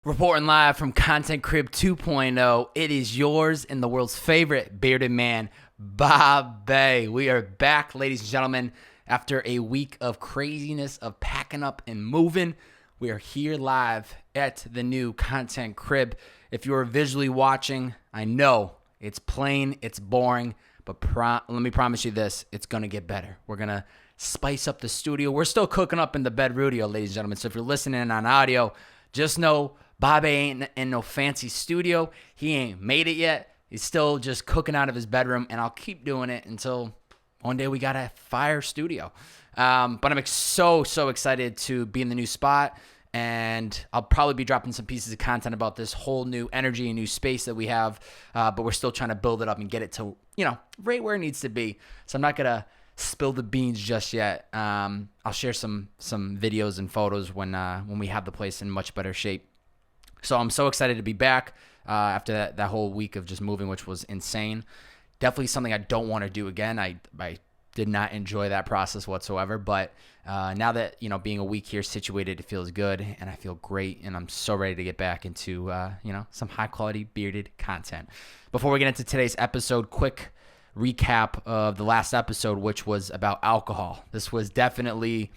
Reporting live from Content Crib 2.0, it is yours and the world's favorite bearded man, Bobbbaaaay. We are back, ladies and gentlemen, after a week of craziness of packing up and moving. We are here live at the new Content Crib. If you're visually watching, I know it's plain, it's boring, but let me promise you this, it's going to get better. We're going to spice up the studio. We're still cooking up in the bedroom, ladies and gentlemen, so if you're listening on audio, just know Bobbbaaaay ain't in no fancy studio. He ain't made it yet. He's still just cooking out of his bedroom, and I'll keep doing it until one day we got a fire studio. But I'm so excited to be in the new spot, and I'll probably be dropping some pieces of content about this whole new energy and new space that we have, but we're still trying to build it up and get it to, right where it needs to be. So I'm not going to spill the beans just yet. I'll share some videos and photos when we have the place in much better shape. So I'm so excited to be back after that whole week of just moving, which was insane. Definitely something I don't want to do again. I did not enjoy that process whatsoever. But now that, being a week here situated, it feels good and I feel great. And I'm so ready to get back into, some high quality bearded content. Before we get into today's episode, quick recap of the last episode, which was about alcohol. This was definitely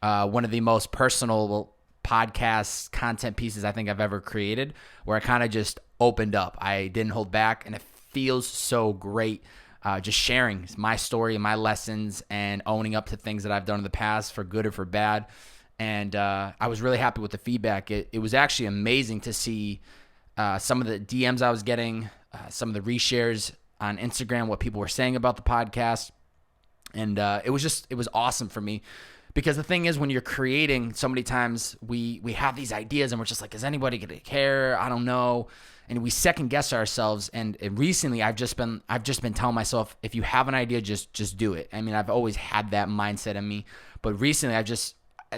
one of the most personal podcast content pieces I think I've ever created, where I kind of just opened up. I didn't hold back, and it feels so great just sharing my story, my lessons, and owning up to things that I've done in the past, for good or for bad. And I was really happy with the feedback. It was actually amazing to see some of the DMs I was getting, some of the reshares on Instagram, what people were saying about the podcast. And it was awesome for me. Because the thing is, when you're creating, so many times we have these ideas and we're just like, is anybody going to care? I don't know. And we second guess ourselves. And recently I've just been telling myself, if you have an idea, just do it. I mean, I've always had that mindset in me, but recently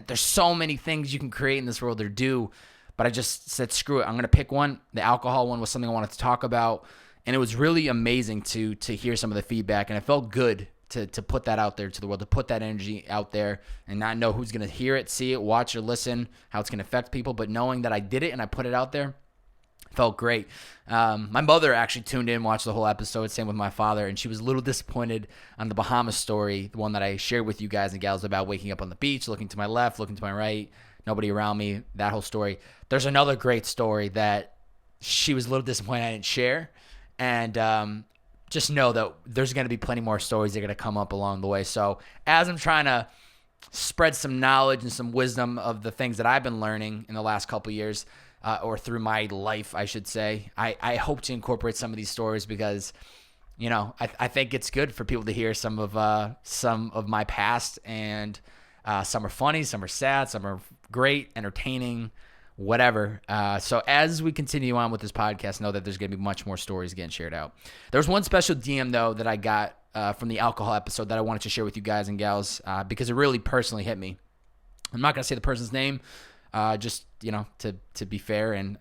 there's so many things you can create in this world or do, but I just said, screw it. I'm going to pick one. The alcohol one was something I wanted to talk about. And it was really amazing to hear some of the feedback. And it felt good to put that out there to the world, to put that energy out there and not know who's going to hear it, see it, watch or listen, how it's going to affect people. But knowing that I did it and I put it out there felt great. My mother actually tuned in, watched the whole episode, same with my father, and she was a little disappointed on the Bahamas story, the one that I shared with you guys and gals about waking up on the beach, looking to my left, looking to my right, nobody around me, that whole story. There's another great story that she was a little disappointed I didn't share. And just know that there's going to be plenty more stories that are going to come up along the way. So as I'm trying to spread some knowledge and some wisdom of the things that I've been learning in the last couple of years, or through my life, I should say, I hope to incorporate some of these stories because, I think it's good for people to hear some of my past, and some are funny, some are sad, some are great, entertaining, whatever. So as we continue on with this podcast, know that there's going to be much more stories getting shared out. There was one special DM, though, that I got from the alcohol episode that I wanted to share with you guys and gals because it really personally hit me. I'm not going to say the person's name, just, to be fair. And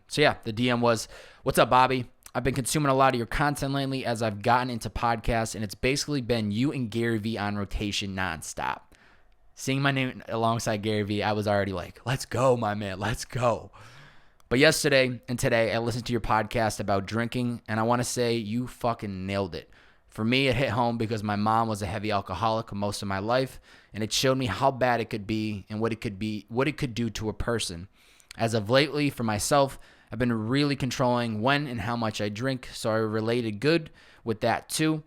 so, yeah, the DM was, "What's up, Bobby? I've been consuming a lot of your content lately as I've gotten into podcasts, and it's basically been you and Gary V on rotation nonstop. Seeing my name alongside Gary V, I was already like, let's go, my man, let's go. But yesterday and today, I listened to your podcast about drinking, and I want to say you fucking nailed it. For me, it hit home because my mom was a heavy alcoholic most of my life, and it showed me how bad it could be and what it could do to a person. As of lately, for myself, I've been really controlling when and how much I drink, so I related good with that too.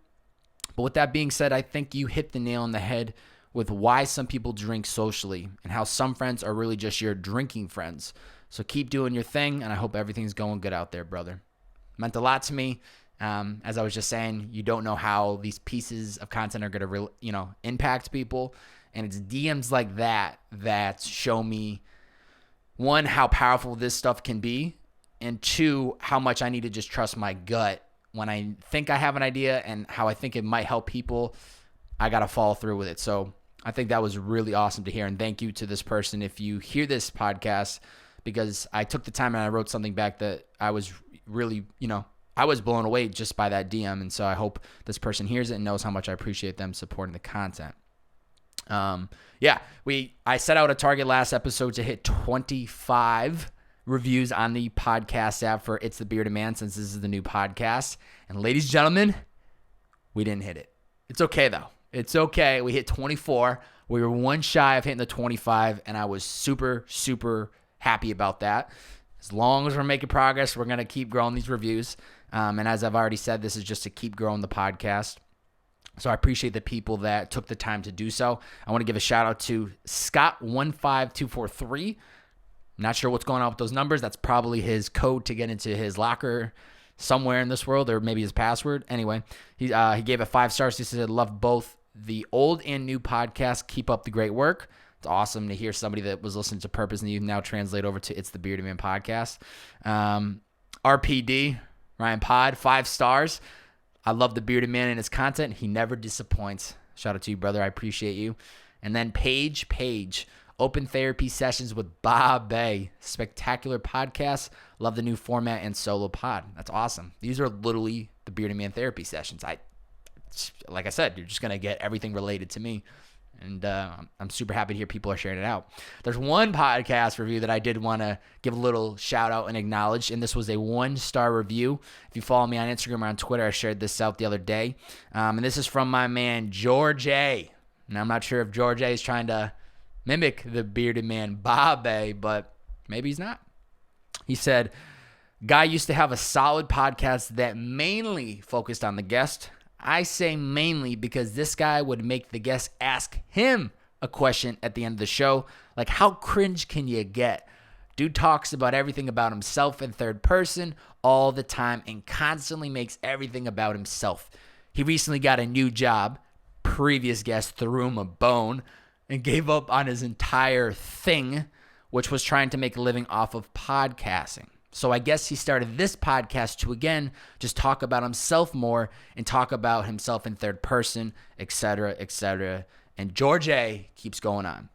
But with that being said, I think you hit the nail on the head with why some people drink socially and how some friends are really just your drinking friends. So keep doing your thing, and I hope everything's going good out there, brother." Meant a lot to me. As I was just saying, you don't know how these pieces of content are going to, impact people. And it's DMs like that show me, one, how powerful this stuff can be, and two, how much I need to just trust my gut when I think I have an idea and how I think it might help people. I got to follow through with it. So I think that was really awesome to hear. And thank you to this person if you hear this podcast, because I took the time and I wrote something back that I was really, I was blown away just by that DM. And so I hope this person hears it and knows how much I appreciate them supporting the content. I set out a target last episode to hit 25 reviews on the podcast app for It's the Bearded Man, since this is the new podcast. And ladies and gentlemen, we didn't hit it. It's okay, though. It's okay. We hit 24. We were one shy of hitting the 25, and I was super, super happy about that. As long as we're making progress, we're going to keep growing these reviews. And as I've already said, this is just to keep growing the podcast. So I appreciate the people that took the time to do so. I want to give a shout out to Scott15243. Not sure what's going on with those numbers. That's probably his code to get into his locker somewhere in this world, or maybe his password. Anyway, he gave it 5 stars. He said, love both the old and new podcast. Keep up the great work. It's awesome to hear somebody that was listening to Purpose and you now translate over to It's the Bearded Man podcast. RPD, Ryan Pod, 5 stars. I love the Bearded Man and his content. He never disappoints. Shout out to you, brother. I appreciate you. And then Paige, Open Therapy Sessions with Bobbbaaaay. Spectacular podcast. Love the new format and solo pod. That's awesome. These are literally the Bearded Man therapy sessions. Like I said, you're just going to get everything related to me. And I'm super happy to hear people are sharing it out. There's one podcast review that I did want to give a little shout out and acknowledge, and this was a 1-star review. If you follow me on Instagram or on Twitter, I shared this out the other day. And this is from my man, George A. Now, I'm not sure if George A is trying to mimic the Bearded Man Bobbbaaaay, but maybe he's not. He said, guy used to have a solid podcast that mainly focused on the guest. I say mainly because this guy would make the guest ask him a question at the end of the show. Like, how cringe can you get? Dude talks about everything about himself in third person all the time and constantly makes everything about himself. He recently got a new job. Previous guest threw him a bone and gave up on his entire thing, which was trying to make a living off of podcasting. So I guess he started this podcast to, again, just talk about himself more and talk about himself in third person, etc., etc. And George A. keeps going on.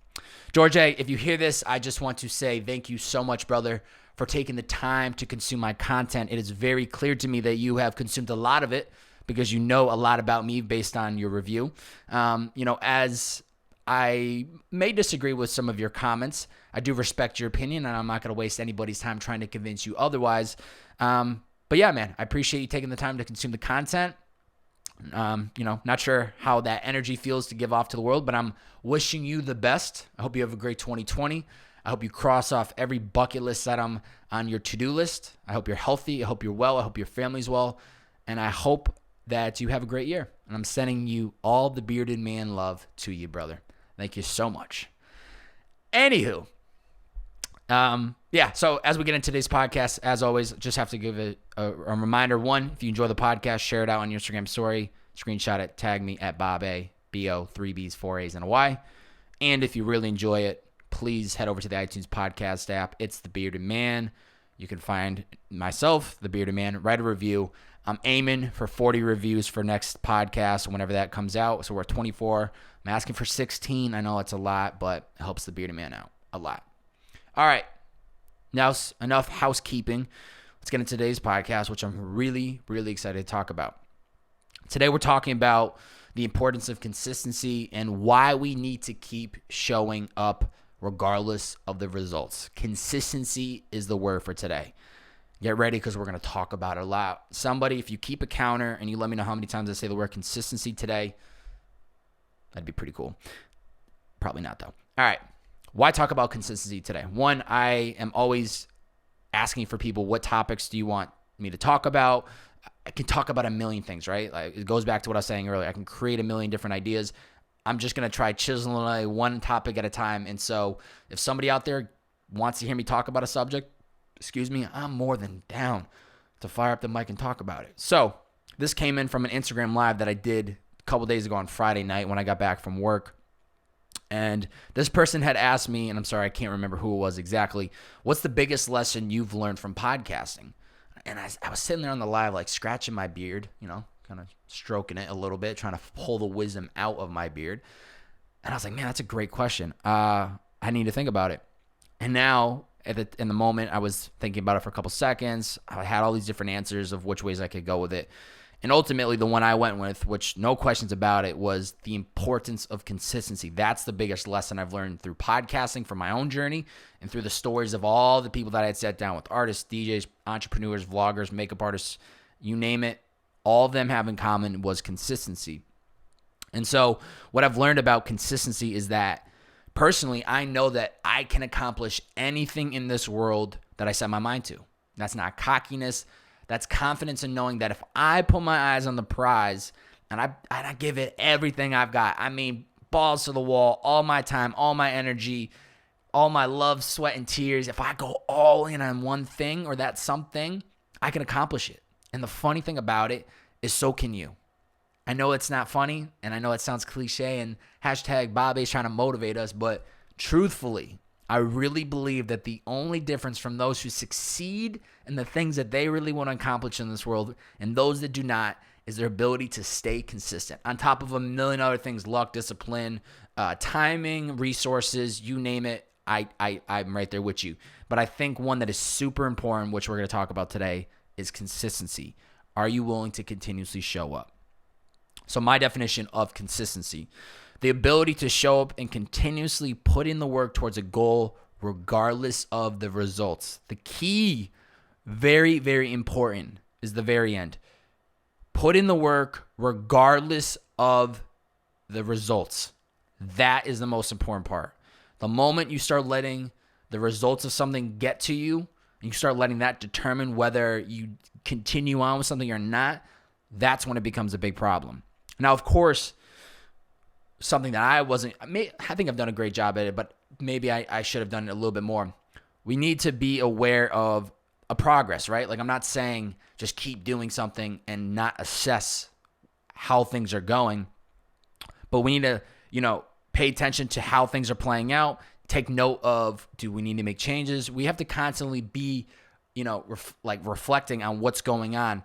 George A., if you hear this, I just want to say thank you so much, brother, for taking the time to consume my content. It is very clear to me that you have consumed a lot of it because you know a lot about me based on your review. As I may disagree with some of your comments, I do respect your opinion, and I'm not going to waste anybody's time trying to convince you otherwise. But yeah, man, I appreciate you taking the time to consume the content. Not sure how that energy feels to give off to the world, but I'm wishing you the best. I hope you have a great 2020. I hope you cross off every bucket list item on your to-do list. I hope you're healthy. I hope you're well. I hope your family's well. And I hope that you have a great year. And I'm sending you all the Bearded Man love to you, brother. Thank you so much. Anywho, so as we get into today's podcast, as always, just have to give it a reminder. One, if you enjoy the podcast, share it out on your Instagram story, screenshot it, tag me at Bobbbaaaay, B-O, 3 B's, 4 A's, and a Y. And if you really enjoy it, please head over to the iTunes podcast app. It's The Bearded Man. You can find myself, The Bearded Man, write a review. I'm aiming for 40 reviews for next podcast whenever that comes out. So we're at 24. I'm asking for 16. I know it's a lot, but it helps The Bearded Man out a lot. All right. Now, enough housekeeping. Let's get into today's podcast, which I'm really, really excited to talk about. Today, we're talking about the importance of consistency and why we need to keep showing up regardless of the results. Consistency is the word for today. Get ready because we're going to talk about it a lot. Somebody, if you keep a counter and you let me know how many times I say the word consistency today, that'd be pretty cool. Probably not, though. All right. Why talk about consistency today? One, I am always asking for people, what topics do you want me to talk about? I can talk about a million things, right? Like, it goes back to what I was saying earlier. I can create a million different ideas. I'm just going to try chiseling away one topic at a time. And so if somebody out there wants to hear me talk about a subject, I'm more than down to fire up the mic and talk about it. So this came in from an Instagram live that I did a couple days ago on Friday night when I got back from work. And this person had asked me, and I'm sorry, I can't remember who it was exactly, what's the biggest lesson you've learned from podcasting? And I was sitting there on the live, like scratching my beard, kind of stroking it a little bit, trying to pull the wisdom out of my beard. And I was like, man, that's a great question. I need to think about it. And now, in the moment, I was thinking about it for a couple seconds. I had all these different answers of which ways I could go with it. And ultimately, the one I went with, which no questions about it, was the importance of consistency. That's the biggest lesson I've learned through podcasting from my own journey and through the stories of all the people that I had sat down with, artists, DJs, entrepreneurs, vloggers, makeup artists, you name it. All of them have in common was consistency. And so what I've learned about consistency is that personally, I know that I can accomplish anything in this world that I set my mind to. That's not cockiness. That's confidence in knowing that if I put my eyes on the prize and I give it everything I've got, I mean, balls to the wall, all my time, all my energy, all my love, sweat, and tears, if I go all in on one thing or that something, I can accomplish it. And the funny thing about it is so can you. I know it's not funny, and I know it sounds cliche, and hashtag Bobbbaaaay is trying to motivate us, but truthfully, I really believe that the only difference from those who succeed in the things that they really want to accomplish in this world and those that do not is their ability to stay consistent. On top of a million other things, luck, discipline, timing, resources, you name it, I'm right there with you. But I think one that is super important, which we're going to talk about today, is consistency. Are you willing to continuously show up? So my definition of consistency: the ability to show up and continuously put in the work towards a goal regardless of the results. The key, very, very important, is the very end. Put in the work regardless of the results. That is the most important part. The moment you start letting the results of something get to you, and you start letting that determine whether you continue on with something or not, that's when it becomes a big problem. Now, of course, something that I think I've done a great job at it, but maybe I should have done it a little bit more. We need to be aware of a progress, right? Like, I'm not saying just keep doing something and not assess how things are going, but we need to, pay attention to how things are playing out, take note of, do we need to make changes? We have to constantly be, reflecting on what's going on.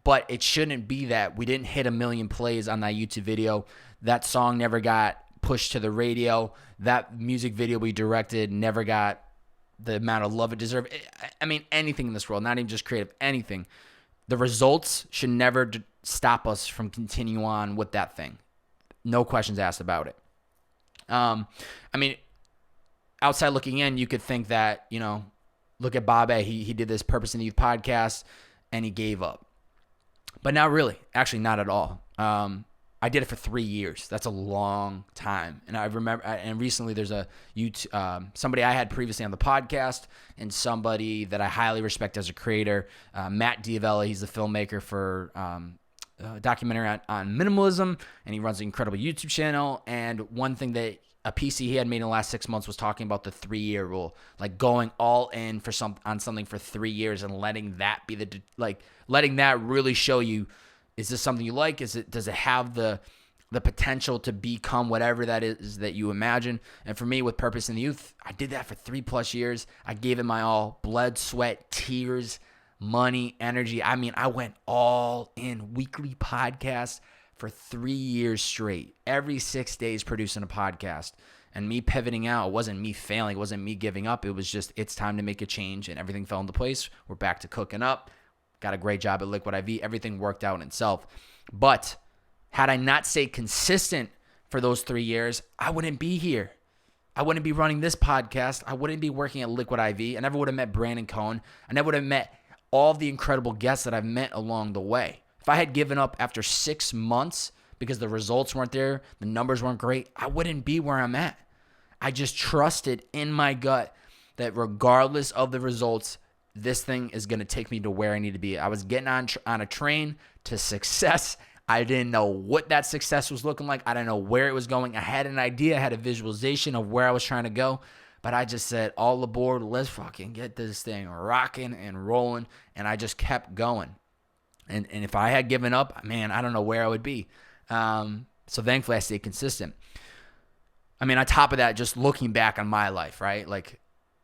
But it shouldn't be that we didn't hit 1 million plays on that YouTube video. That song never got pushed to the radio. That music video we directed never got the amount of love it deserved. I mean, anything in this world, not even just creative, anything. The results should never stop us from continuing on with that thing. No questions asked about it. Outside looking in, you could think that, look at Bobbbaaaay. He did this Purpose in the Youth podcast, and he gave up. But not really. Actually, not at all. I did it for 3 years. That's a long time. And I remember, and recently there's somebody I had previously on the podcast and somebody that I highly respect as a creator, Matt Diavella. He's the filmmaker for a documentary on minimalism, and he runs an incredible YouTube channel. And one thing that a piece he had made in the last 6 months was talking about the 3-year rule, like going all in on something for 3 years and letting that be letting that really show you, is this something you like? Does it have the potential to become whatever that is that you imagine? And for me, with Purpose in the Youth, I did that for 3+ years. I gave it my all, blood, sweat, tears, money, energy. I mean, I went all in. Weekly podcasts for 3 years straight, every 6 days producing a podcast. And me pivoting out, it wasn't me failing, it wasn't me giving up. It was just, it's time to make a change, and everything fell into place. We're back to cooking up. Got a great job at Liquid I.V. Everything worked out in itself. But had I not stayed consistent for those 3 years, I wouldn't be here. I wouldn't be running this podcast. I wouldn't be working at Liquid I.V. I never would have met Brandon Cohn. I never would have met all the incredible guests that I've met along the way. If I had given up after 6 months because the results weren't there, the numbers weren't great, I wouldn't be where I'm at. I just trusted in my gut that regardless of the results, this thing is going to take me to where I need to be. I was getting on a train to success. I didn't know what that success was looking like. I didn't know where it was going. I had an idea. I had a visualization of where I was trying to go. But I just said, all aboard, let's fucking get this thing rocking and rolling. And I just kept going. And if I had given up, man, I don't know where I would be. So thankfully, I stayed consistent. I mean, on top of that, just looking back on my life, right? Like,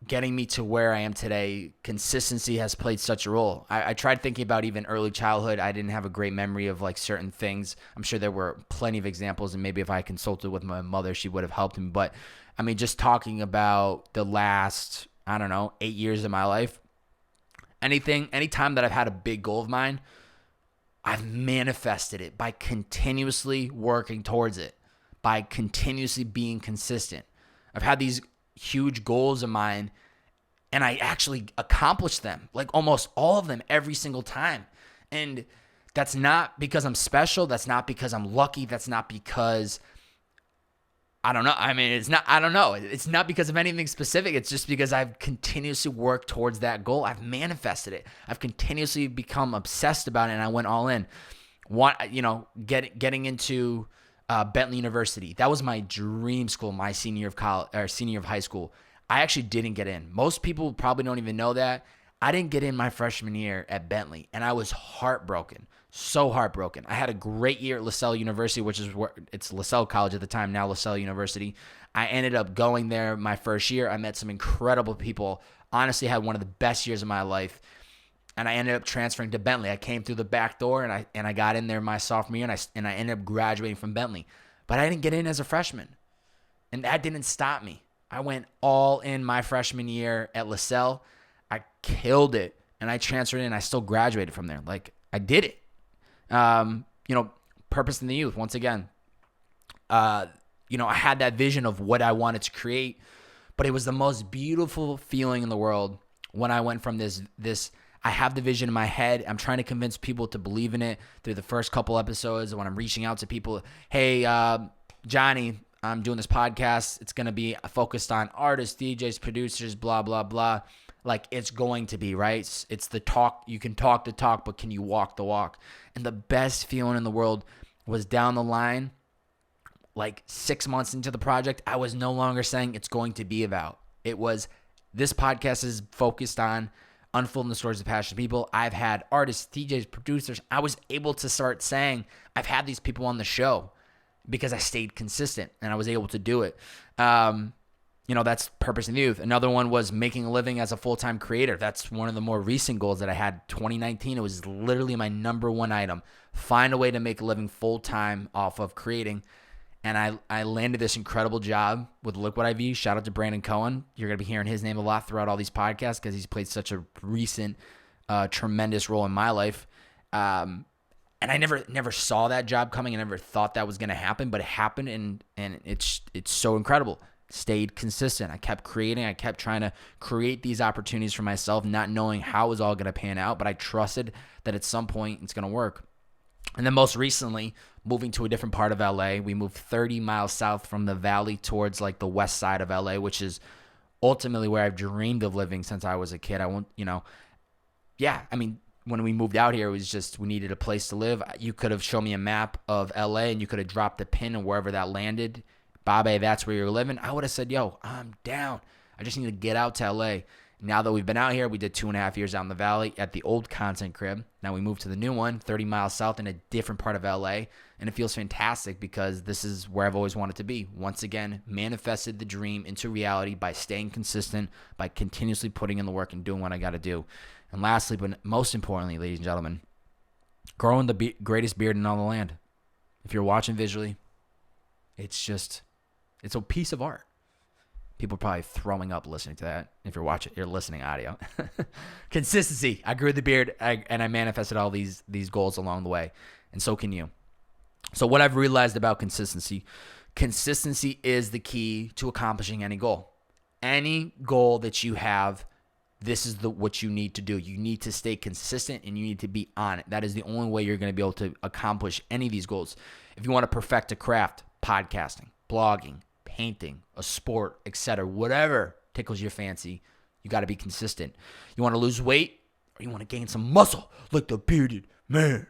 getting me to where I am today, consistency has played such a role. I tried thinking about even early childhood. I didn't have a great memory of like certain things. I'm sure there were plenty of examples, and maybe if I consulted with my mother, she would have helped me. But I mean, just talking about the last, 8 years of my life, anytime that I've had a big goal of mine, I've manifested it by continuously working towards it, by continuously being consistent. I've had these huge goals of mine, and I actually accomplished them, like almost all of them every single time. And that's not because I'm special. That's not because I'm lucky. That's not because, I don't know. I mean, it's not, I don't know. It's not because of anything specific. It's just because I've continuously worked towards that goal. I've manifested it. I've continuously become obsessed about it, and I went all in. Getting into Bentley University. That was my dream school, my senior year of college or senior year of high school. I actually didn't get in. Most people probably don't even know that. I didn't get in my freshman year at Bentley, and I was heartbroken. So heartbroken. I had a great year at LaSalle University, which is where it's LaSalle College at the time, now LaSalle University. I ended up going there my first year. I met some incredible people. Honestly, had one of the best years of my life. And I ended up transferring to Bentley. I came through the back door, and I got in there my sophomore year, and I ended up graduating from Bentley. But I didn't get in as a freshman, and that didn't stop me. I went all in my freshman year at LaSalle. I killed it, and I transferred in. I still graduated from there. Like, I did it. Purpose in the youth. Once again, I had that vision of what I wanted to create, but it was the most beautiful feeling in the world when I went from this. I have the vision in my head. I'm trying to convince people to believe in it through the first couple episodes. When I'm reaching out to people, hey, Johnny, I'm doing this podcast. It's going to be focused on artists, DJs, producers, blah, blah, blah. Like, it's going to be, right? It's the talk. You can talk the talk, but can you walk the walk? And the best feeling in the world was down the line, like 6 months into the project, I was no longer saying it's going to be about. It was, this podcast is focused on unfolding the stories of passionate people. I've had artists, DJs, producers. I was able to start saying, I've had these people on the show because I stayed consistent, and I was able to do it. That's purpose in youth. Another one was making a living as a full-time creator. That's one of the more recent goals that I had. 2019, it was literally my number one item. Find a way to make a living full-time off of creating. And I landed this incredible job with Liquid I.V. Shout out to Brandon Cohen. You're going to be hearing his name a lot throughout all these podcasts because he's played such a recent, tremendous role in my life. And I never saw that job coming. I never thought that was going to happen, but it happened, and it's so incredible. Stayed consistent. I kept creating. I kept trying to create these opportunities for myself, not knowing how it was all going to pan out, but I trusted that at some point it's going to work. And then most recently, moving to a different part of LA. We moved 30 miles south from the valley towards like the west side of LA, which is ultimately where I've dreamed of living since I was a kid. When we moved out here, it was just we needed a place to live. You could have shown me a map of LA, and you could have dropped a pin and wherever that landed, Bobbbaaaay, that's where you're living. I would have said, yo, I'm down. I just need to get out to LA. Now that we've been out here, we did 2.5 years out in the valley at the old content crib. Now we moved to the new one, 30 miles south in a different part of LA. And it feels fantastic because this is where I've always wanted to be. Once again, manifested the dream into reality by staying consistent, by continuously putting in the work and doing what I got to do. And lastly, but most importantly, ladies and gentlemen, growing the greatest beard in all the land. If you're watching visually, it's a piece of art. People are probably throwing up listening to that. If you're watching, you're listening audio. Consistency. I grew the beard, and I manifested all these goals along the way, and so can you. So what I've realized about consistency is the key to accomplishing any goal. Any goal that you have, this is what you need to do. You need to stay consistent, and you need to be on it. That is the only way you're going to be able to accomplish any of these goals. If you want to perfect a craft, podcasting, blogging, painting, a sport, etc., whatever tickles your fancy, you got to be consistent. You want to lose weight, or you want to gain some muscle like the bearded man.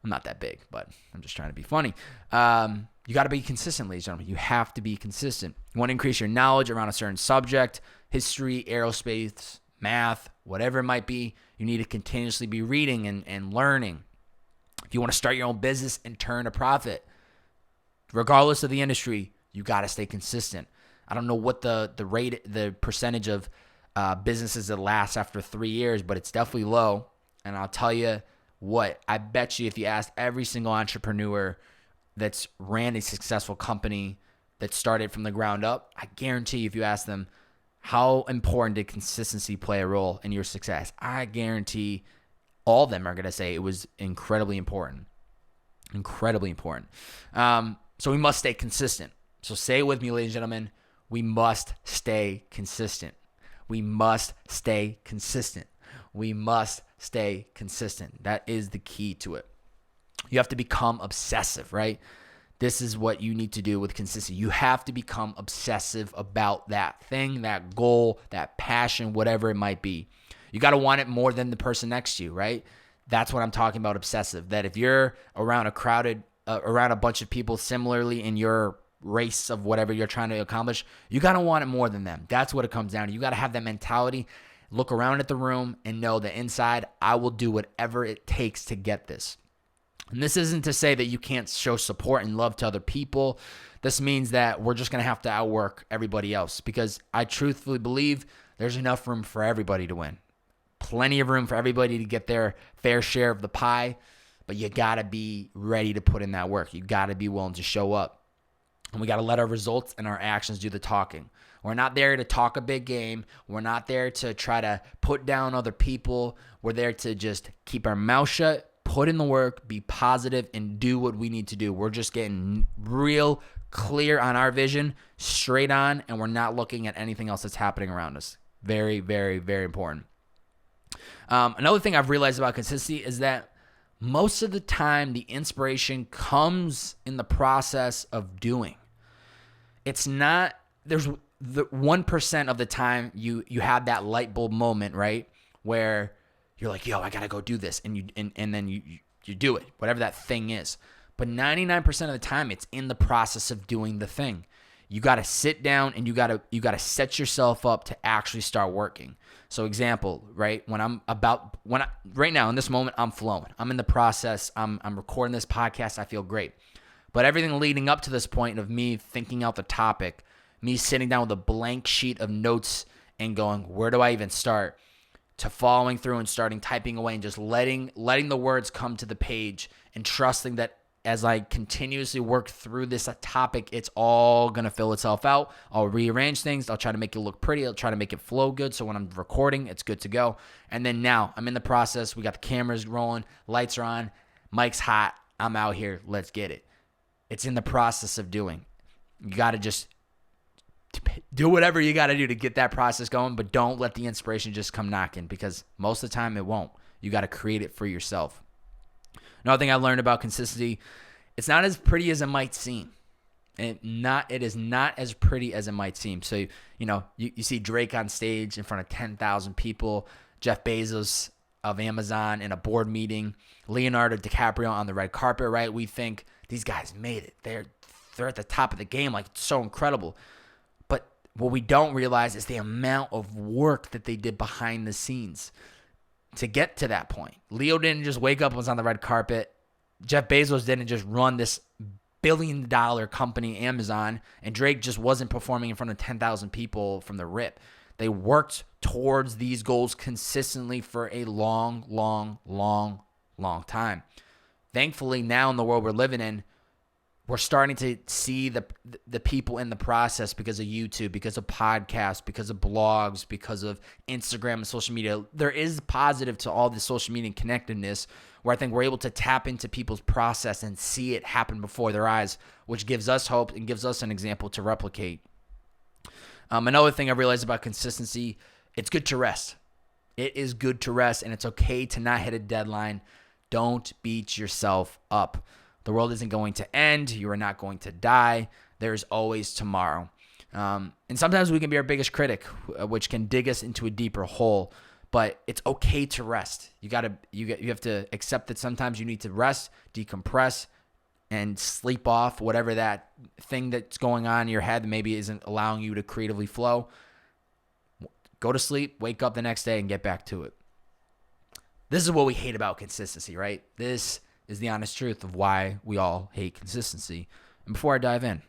I'm not that big, but I'm just trying to be funny. You got to be consistent, ladies and gentlemen. You have to be consistent. You want to increase your knowledge around a certain subject, history, aerospace, math, whatever it might be. You need to continuously be reading and learning. If you want to start your own business and turn a profit, regardless of the industry, you got to stay consistent. I don't know what the percentage of businesses that last after 3 years, but it's definitely low. And I'll tell you what, I bet you if you asked every single entrepreneur that's ran a successful company that started from the ground up, I guarantee you if you ask them how important did consistency play a role in your success, I guarantee all of them are going to say it was incredibly important. Incredibly important. So we must stay consistent. So say it with me, ladies and gentlemen. We must stay consistent. We must stay consistent. We must stay consistent. That is the key to it. You have to become obsessive, right? This is what you need to do with consistency. You have to become obsessive about that thing, that goal, that passion, whatever it might be. You got to want it more than the person next to you, right? That's what I'm talking about, obsessive. That if you're around around a bunch of people similarly in your race of whatever you're trying to accomplish, you got to want it more than them. That's what it comes down to. You got to have that mentality, look around at the room and know that inside, I will do whatever it takes to get this. And this isn't to say that you can't show support and love to other people. This means that we're just going to have to outwork everybody else, because I truthfully believe there's enough room for everybody to win. Plenty of room for everybody to get their fair share of the pie, but you got to be ready to put in that work. You got to be willing to show up. And we got to let our results and our actions do the talking. We're not there to talk a big game. We're not there to try to put down other people. We're there to just keep our mouth shut, put in the work, be positive, and do what we need to do. We're just getting real clear on our vision, straight on, and we're not looking at anything else that's happening around us. Very, very, very important. Another thing I've realized about consistency is that most of the time the inspiration comes in the process of doing. It's not, there's the 1% of the time you have that light bulb moment, right? Where you're like, yo, I got to go do this. And then you do it, whatever that thing is. But 99% of the time it's in the process of doing the thing. You got to sit down and you got to set yourself up to actually start working. So example, right? Right now in this moment, I'm flowing. I'm in the process. I'm recording this podcast. I feel great. But everything leading up to this point of me thinking out the topic, me sitting down with a blank sheet of notes and going, where do I even start? To following through and starting typing away and just letting the words come to the page and trusting that as I continuously work through this topic, it's all going to fill itself out. I'll rearrange things. I'll try to make it look pretty. I'll try to make it flow good. So when I'm recording, it's good to go. And then now I'm in the process. We got the cameras rolling. Lights are on. Mic's hot. I'm out here. Let's get it. It's in the process of doing. You got to just do whatever you got to do to get that process going, but don't let the inspiration just come knocking, because most of the time it won't. You got to create it for yourself. Another thing I learned about consistency, it's not as pretty as it might seem. It is not as pretty as it might seem. So, you see Drake on stage in front of 10,000 people, Jeff Bezos of Amazon in a board meeting, Leonardo DiCaprio on the red carpet, right? We think these guys made it. They're at the top of the game, like it's so incredible. But what we don't realize is the amount of work that they did behind the scenes to get to that point. Leo didn't just wake up and was on the red carpet. Jeff Bezos didn't just run this billion-dollar company, Amazon, and Drake just wasn't performing in front of 10,000 people from the rip. They worked towards these goals consistently for a long, long, long, long time. Thankfully, now in the world we're living in, we're starting to see the people in the process because of YouTube, because of podcasts, because of blogs, because of Instagram and social media. There is positive to all the social media connectedness, where I think we're able to tap into people's process and see it happen before their eyes, which gives us hope and gives us an example to replicate. Another thing I realized about consistency, it's good to rest. It is good to rest, and it's okay to not hit a deadline. Don't beat yourself up. The world isn't going to end. You are not going to die. There's always tomorrow. And sometimes we can be our biggest critic, which can dig us into a deeper hole. But it's okay to rest. You have to accept that sometimes you need to rest, decompress, and sleep off whatever that thing that's going on in your head that maybe isn't allowing you to creatively flow. Go to sleep, wake up the next day, and get back to it. This is what we hate about consistency, right? This is the honest truth of why we all hate consistency. And before I dive in,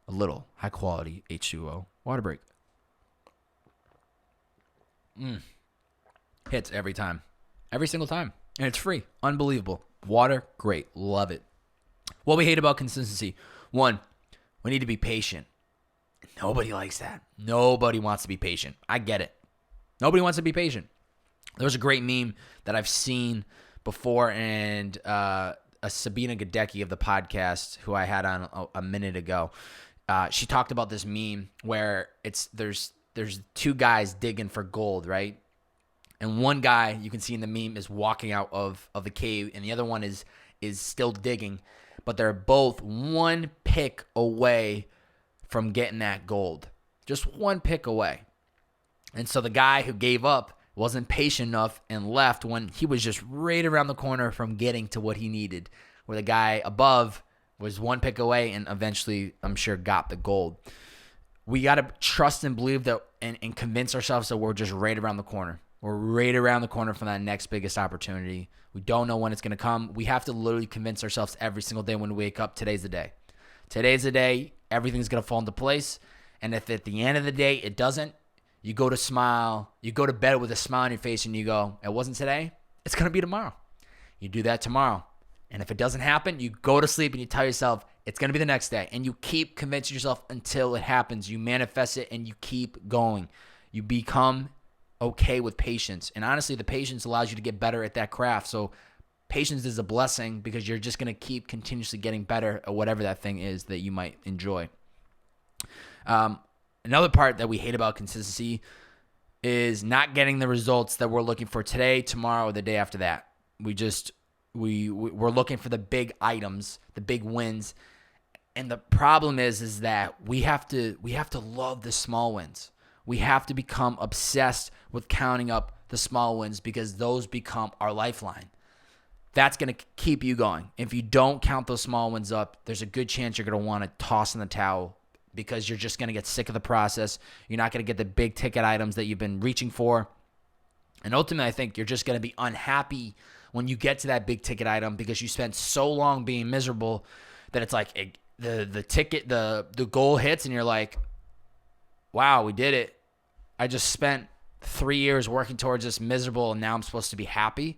a little high-quality H2O water break. Hits every time. Every single time. And it's free. Unbelievable. Water, great. Love it. What we hate about consistency. One, we need to be patient. Nobody likes that. Nobody wants to be patient. I get it. Nobody wants to be patient. There's a great meme that I've seen before, and a Sabina Gadecki of the podcast, who I had on a minute ago, she talked about this meme where there's two guys digging for gold, right? And one guy, you can see in the meme, is walking out of the cave, and the other one is still digging, but they're both one pick away from getting that gold. Just one pick away. And so the guy who gave up wasn't patient enough and left when he was just right around the corner from getting to what he needed, where the guy above was one pick away and eventually, I'm sure, got the gold. We got to trust and believe that and convince ourselves that we're just right around the corner. We're right around the corner from that next biggest opportunity. We don't know when it's going to come. We have to literally convince ourselves every single day when we wake up, today's the day. Today's the day. Everything's going to fall into place. And if at the end of the day it doesn't, you go to bed with a smile on your face and you go, it wasn't today, it's going to be tomorrow. You do that tomorrow. And if it doesn't happen, you go to sleep and you tell yourself it's going to be the next day. And you keep convincing yourself until it happens. You manifest it and you keep going. You become okay with patience. And honestly, the patience allows you to get better at that craft. So patience is a blessing because you're just going to keep continuously getting better at whatever that thing is that you might enjoy. Another part that we hate about consistency is not getting the results that we're looking for today, tomorrow, or the day after that. We're looking for the big items, the big wins. And the problem is that we have to love the small wins. We have to become obsessed with counting up the small wins because those become our lifeline. That's going to keep you going. If you don't count those small wins up, there's a good chance you're going to want to toss in the towel because you're just going to get sick of the process. You're not going to get the big ticket items that you've been reaching for. And ultimately, I think you're just going to be unhappy when you get to that big ticket item because you spent so long being miserable that it's like the goal hits and you're like, wow, we did it. I just spent 3 years working towards this miserable and now I'm supposed to be happy.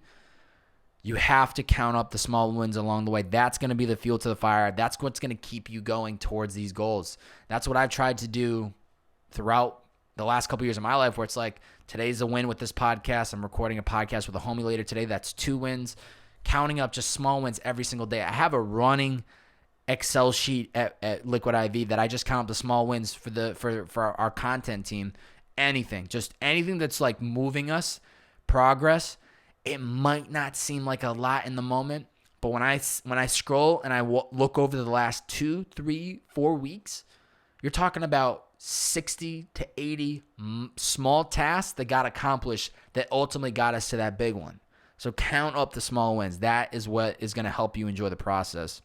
You have to count up the small wins along the way. That's going to be the fuel to the fire. That's what's going to keep you going towards these goals. That's what I've tried to do throughout the last couple years of my life, where it's like, today's a win with this podcast. I'm recording a podcast with a homie later today. That's 2 wins. Counting up just small wins every single day. I have a running Excel sheet at Liquid I.V that I just count up the small wins for our content team. Anything that's like moving us, progress. It might not seem like a lot in the moment, but when I scroll and I look over the last 2, 3, 4 weeks, you're talking about 60 to 80 small tasks that got accomplished that ultimately got us to that big one. So count up the small wins. That is what is going to help you enjoy the process.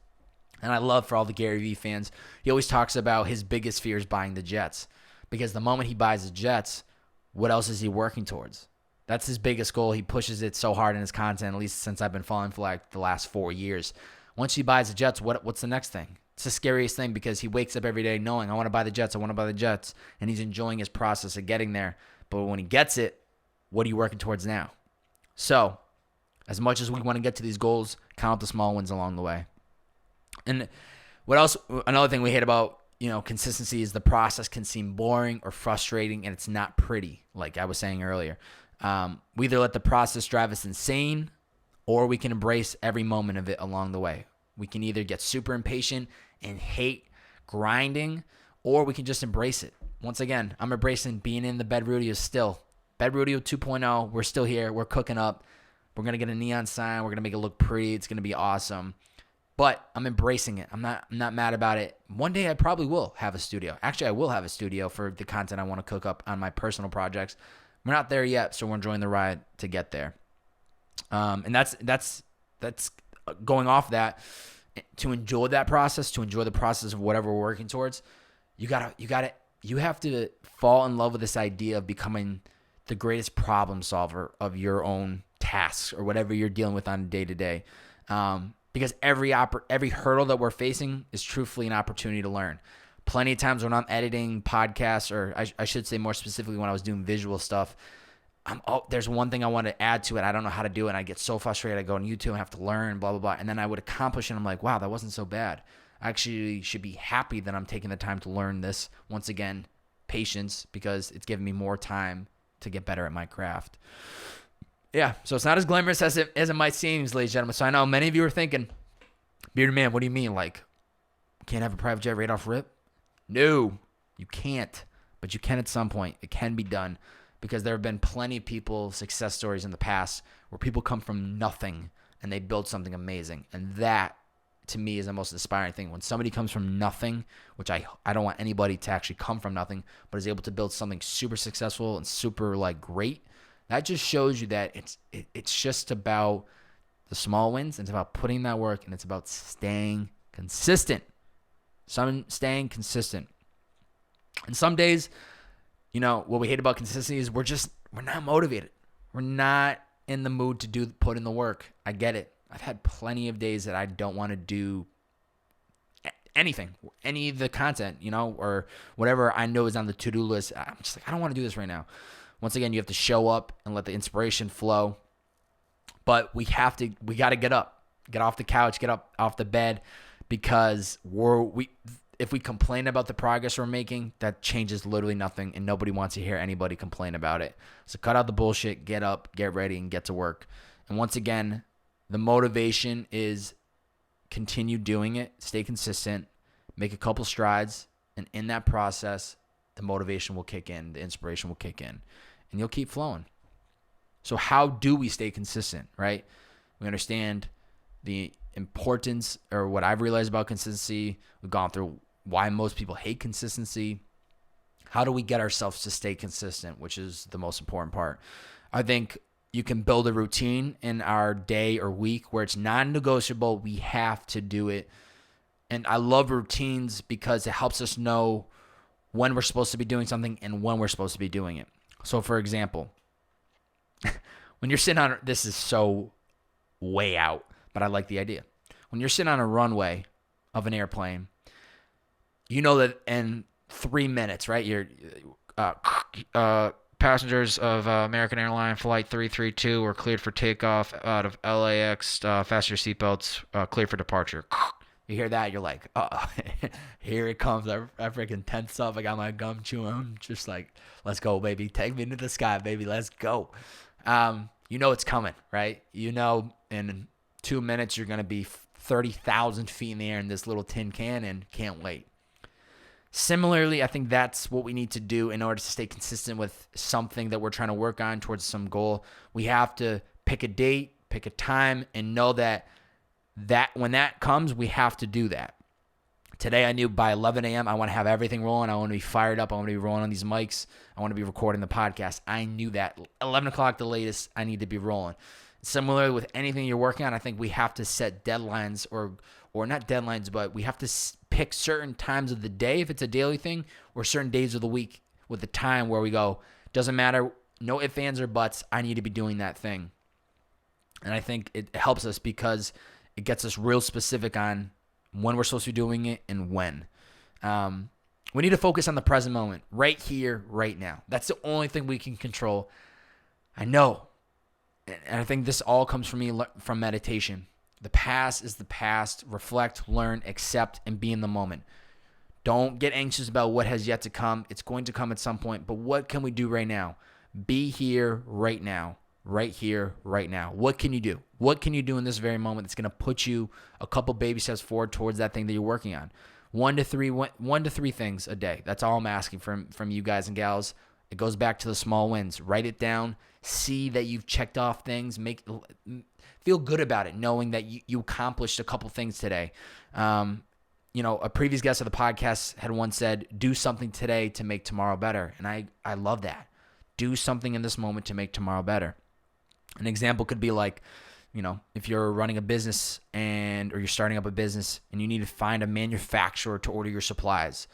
And I love, for all the Gary Vee fans, he always talks about his biggest fear is buying the Jets. Because the moment he buys the Jets, what else is he working towards? That's his biggest goal. He pushes it so hard in his content, at least since I've been following for like the last 4 years. Once he buys the Jets, what's the next thing? It's the scariest thing because he wakes up every day knowing, I want to buy the Jets, and he's enjoying his process of getting there. But when he gets it, what are you working towards now? So, as much as we want to get to these goals, count the small wins along the way. And what else? Another thing we hate about consistency is the process can seem boring or frustrating, and it's not pretty, like I was saying earlier. We either let the process drive us insane, or we can embrace every moment of it along the way. We can either get super impatient and hate grinding, or we can just embrace it. Once again, I'm embracing being in the bed rodeo still. Bed rodeo 2.0, we're still here. We're cooking up. We're going to get a neon sign. We're going to make it look pretty. It's going to be awesome. But I'm embracing it. I'm not mad about it. One day I probably will have a studio. Actually, I will have a studio for the content I want to cook up on my personal projects. We're not there yet, so we're enjoying the ride to get there. And that's going off that. To enjoy that process, to enjoy the process of whatever we're working towards, you have to fall in love with this idea of becoming the greatest problem solver of your own tasks or whatever you're dealing with on a day-to-day. Because every hurdle that we're facing is truthfully an opportunity to learn. Plenty of times when I'm editing podcasts, or I should say more specifically when I was doing visual stuff, there's one thing I want to add to it. I don't know how to do it. And I get so frustrated. I go on YouTube and have to learn, blah, blah, blah. And then I would accomplish it. And I'm like, wow, that wasn't so bad. I actually should be happy that I'm taking the time to learn this. Once again, patience, because it's giving me more time to get better at my craft. Yeah, so it's not as glamorous as it might seem, ladies and gentlemen. So I know many of you are thinking, bearded man, what do you mean? Like, can't have a private jet right off rip? No, you can't. But you can at some point. It can be done because there have been plenty of people, success stories in the past where people come from nothing and they build something amazing. And that, to me, is the most inspiring thing. When somebody comes from nothing, which I don't want anybody to actually come from nothing, but is able to build something super successful and super like great, that just shows you that it's just about the small wins. It's about putting that work, and it's about staying consistent. Staying consistent. And some days, what we hate about consistency is we're not motivated. We're not in the mood to put in the work. I get it. I've had plenty of days that I don't want to do anything, any of the content, or whatever I know is on the to-do list. I'm just like, I don't want to do this right now. Once again, you have to show up and let the inspiration flow. But we got to get up, get off the couch, get up off the bed, because if we complain about the progress we're making, that changes literally nothing, and nobody wants to hear anybody complain about it. So cut out the bullshit, get up, get ready, and get to work. And once again, the motivation is continue doing it, stay consistent, make a couple strides, and in that process, the motivation will kick in, the inspiration will kick in, and you'll keep flowing. So how do we stay consistent, right? We understand the importance, or what I've realized about consistency. We've gone through why most people hate consistency. How do we get ourselves to stay consistent, which is the most important part? I think you can build a routine in our day or week where it's non-negotiable. We have to do it. And I love routines because it helps us know when we're supposed to be doing something and when we're supposed to be doing it. So for example, when you're sitting on, this is so way out, but I like the idea. When you're sitting on a runway of an airplane, you know that in 3 minutes, right? You're passengers of American Airlines Flight 332 were cleared for takeoff out of LAX. Fasten your seatbelts. Cleared for departure. You hear that, you're like, here it comes. I freaking tense up. I got my gum chewing. I'm just like, let's go, baby. Take me into the sky, baby. Let's go. It's coming, right? In 2 minutes, you're going to be 30,000 feet in the air in this little tin can, and can't wait. Similarly, I think that's what we need to do in order to stay consistent with something that we're trying to work on towards some goal. We have to pick a date, pick a time, and know that when that comes, we have to do that. Today, I knew by 11 a.m., I want to have everything rolling. I want to be fired up. I want to be rolling on these mics. I want to be recording the podcast. I knew that 11 o'clock, the latest, I need to be rolling. Similarly, with anything you're working on, I think we have to set deadlines, or not deadlines, but we have to pick certain times of the day, if it's a daily thing, or certain days of the week with the time where we go, doesn't matter, no ifs, ands, or buts, I need to be doing that thing. And I think it helps us because it gets us real specific on when we're supposed to be doing it and when. We need to focus on the present moment, right here, right now. That's the only thing we can control. I know. And I think this all comes from meditation. The past is the past. Reflect, learn, accept, and be in the moment. Don't get anxious about what has yet to come. It's going to come at some point. But what can we do right now? Be here right now. Right here, right now. What can you do? What can you do in this very moment that's going to put you a couple baby steps forward towards that thing that you're working on? One to three things a day. That's all I'm asking from you guys and gals. It goes back to the small wins. Write it down. See that you've checked off things. Feel good about it, knowing that you accomplished a couple things today. A previous guest of the podcast had once said, do something today to make tomorrow better. And I love that. Do something in this moment to make tomorrow better. An example could be like, if you're running a business or you're starting up a business and you need to find a manufacturer to order your supplies.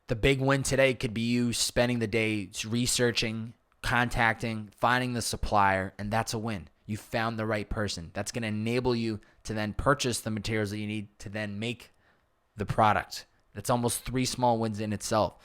The big win today could be you spending the day researching, contacting, finding the supplier, and that's a win. You found the right person. That's going to enable you to then purchase the materials that you need to then make the product. That's almost 3 small wins in itself.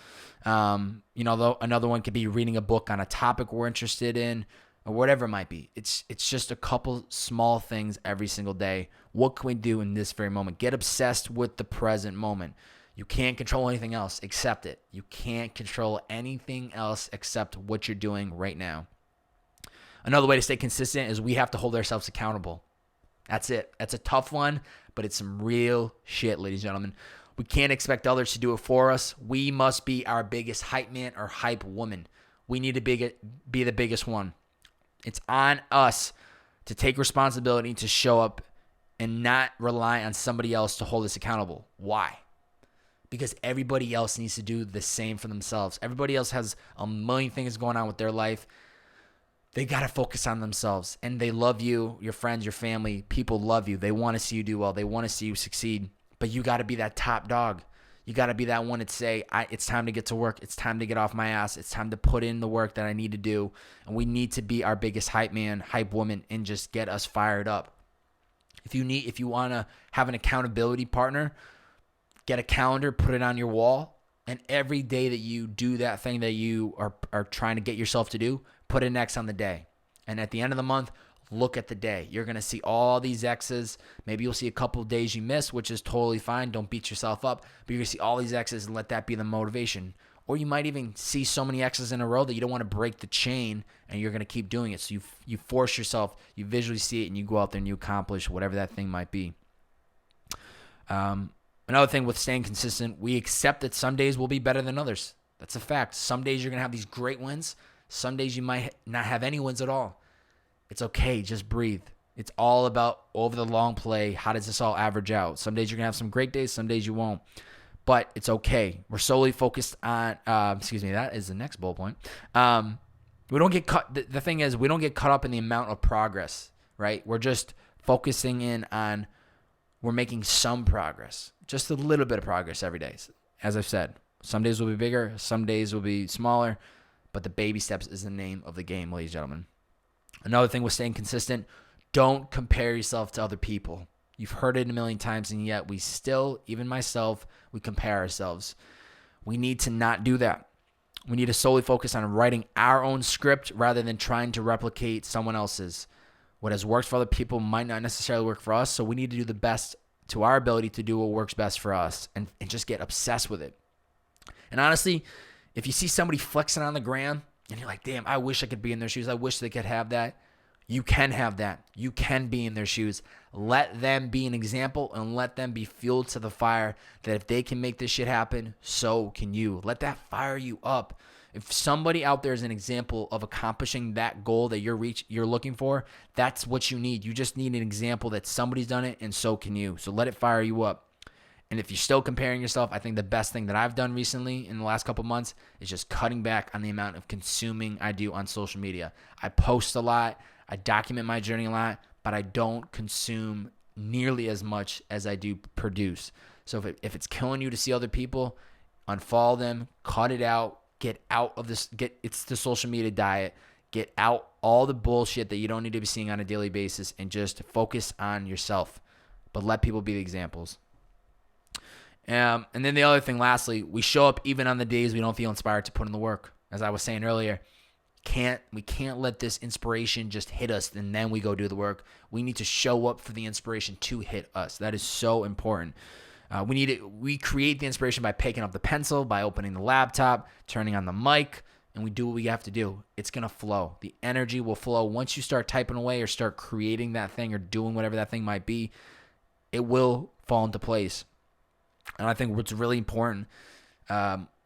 Another one could be reading a book on a topic we're interested in, or whatever it might be. It's just a couple small things every single day. What can we do in this very moment? Get obsessed with the present moment. You can't control anything else except it. You can't control anything else except what you're doing right now. Another way to stay consistent is we have to hold ourselves accountable. That's it. That's a tough one, but it's some real shit, ladies and gentlemen. We can't expect others to do it for us. We must be our biggest hype man or hype woman. We need to be the biggest one. It's on us to take responsibility, to show up, and not rely on somebody else to hold us accountable. Why? Because everybody else needs to do the same for themselves. Everybody else has a million things going on with their life. They got to focus on themselves. And they love you, your friends, your family. People love you. They want to see you do well. They want to see you succeed. But you got to be that top dog. You got to be that one to say, it's time to get to work. It's time to get off my ass. It's time to put in the work that I need to do. And we need to be our biggest hype man, hype woman, and just get us fired up. If you want to have an accountability partner, get a calendar, put it on your wall, and every day that you do that thing that you are trying to get yourself to do, put an X on the day. And at the end of the month, look at the day. You're going to see all these X's. Maybe you'll see a couple of days you miss, which is totally fine. Don't beat yourself up. But you're going to see all these X's and let that be the motivation. Or you might even see so many X's in a row that you don't want to break the chain, and you're going to keep doing it. So you force yourself, you visually see it, and you go out there and you accomplish whatever that thing might be. Another thing with staying consistent, we accept that some days will be better than others. That's a fact. Some days you're going to have these great wins. Some days you might not have any wins at all. It's okay. Just breathe. It's all about over the long play. How does this all average out? Some days you're going to have some great days. Some days you won't. But it's okay. We're solely focused on, that is the next bullet point. We don't get cut. The thing is, we don't get caught up in the amount of progress, right? We're just focusing in on, we're making some progress, just a little bit of progress every day. As I've said, some days will be bigger, some days will be smaller, but the baby steps is the name of the game, ladies and gentlemen. Another thing with staying consistent, don't compare yourself to other people. You've heard it a million times, and yet we still, even myself, we compare ourselves. We need to not do that. We need to solely focus on writing our own script rather than trying to replicate someone else's. What has worked for other people might not necessarily work for us, so we need to do the best to our ability to do what works best for us and just get obsessed with it. And honestly, if you see somebody flexing on the gram and you're like, damn, I wish I could be in their shoes. I wish they could have that. You can have that. You can be in their shoes. Let them be an example and let them be fueled to the fire that if they can make this shit happen, so can you. Let that fire you up. If somebody out there is an example of accomplishing that goal that you're looking for, that's what you need. You just need an example that somebody's done it, and so can you. So let it fire you up. And if you're still comparing yourself, I think the best thing that I've done recently in the last couple months is just cutting back on the amount of consuming I do on social media. I post a lot. I document my journey a lot, but I don't consume nearly as much as I do produce. So if it's killing you to see other people, unfollow them, cut it out. Get out of this. It's the social media diet. Get out all the bullshit that you don't need to be seeing on a daily basis and just focus on yourself. But let people be the examples. And then the other thing, lastly, we show up even on the days we don't feel inspired to put in the work. As I was saying earlier, we can't let this inspiration just hit us and then we go do the work. We need to show up for the inspiration to hit us. That is so important. We create the inspiration by picking up the pencil, by opening the laptop, turning on the mic, and we do what we have to do. It's going to flow. The energy will flow. Once you start typing away or start creating that thing or doing whatever that thing might be, it will fall into place. And I think what's really important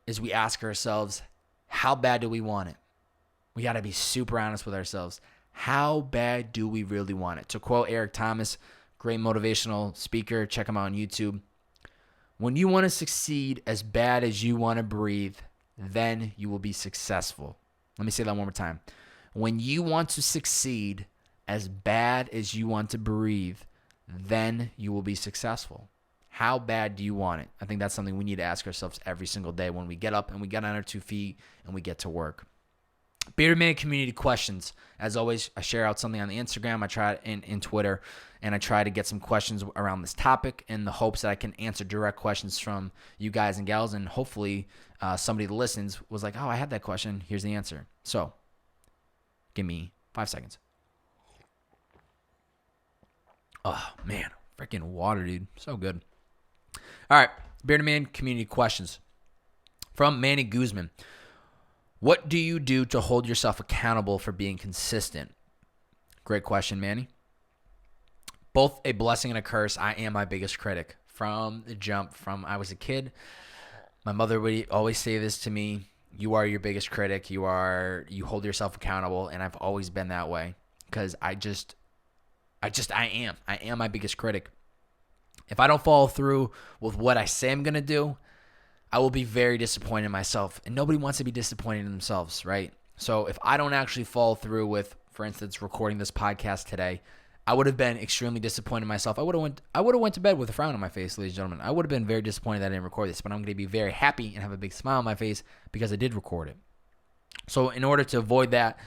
is we ask ourselves, how bad do we want it? We got to be super honest with ourselves. How bad do we really want it? To quote Eric Thomas, great motivational speaker, check him out on YouTube. When you want to succeed as bad as you want to breathe, then you will be successful. Let me say that one more time. When you want to succeed as bad as you want to breathe, then you will be successful. How bad do you want it? I think that's something we need to ask ourselves every single day when we get up and we get on our 2 feet and we get to work. Bearded Man community questions. As always, I share out something on the Instagram. I try in Twitter, and I try to get some questions around this topic in the hopes that I can answer direct questions from you guys and gals, and hopefully somebody that listens was like, oh, I had that question. Here's the answer. So give me 5 seconds. Oh, man. Freaking water, dude. So good. All right. Bearded Man community questions. From Manny Guzman. What do you do to hold yourself accountable for being consistent? Great question, Manny. Both a blessing and a curse. I am my biggest critic from the jump. From I was a kid, my mother would always say this to me: "You are your biggest critic. You hold yourself accountable." And I've always been that way because I am my biggest critic. If I don't follow through with what I say I'm gonna do, I will be very disappointed in myself. And nobody wants to be disappointed in themselves, right? So if I don't actually follow through with, for instance, recording this podcast today, I would have been extremely disappointed in myself. I would have went to bed with a frown on my face, ladies and gentlemen. I would have been very disappointed that I didn't record this, but I'm going to be very happy and have a big smile on my face because I did record it. So in order to avoid that,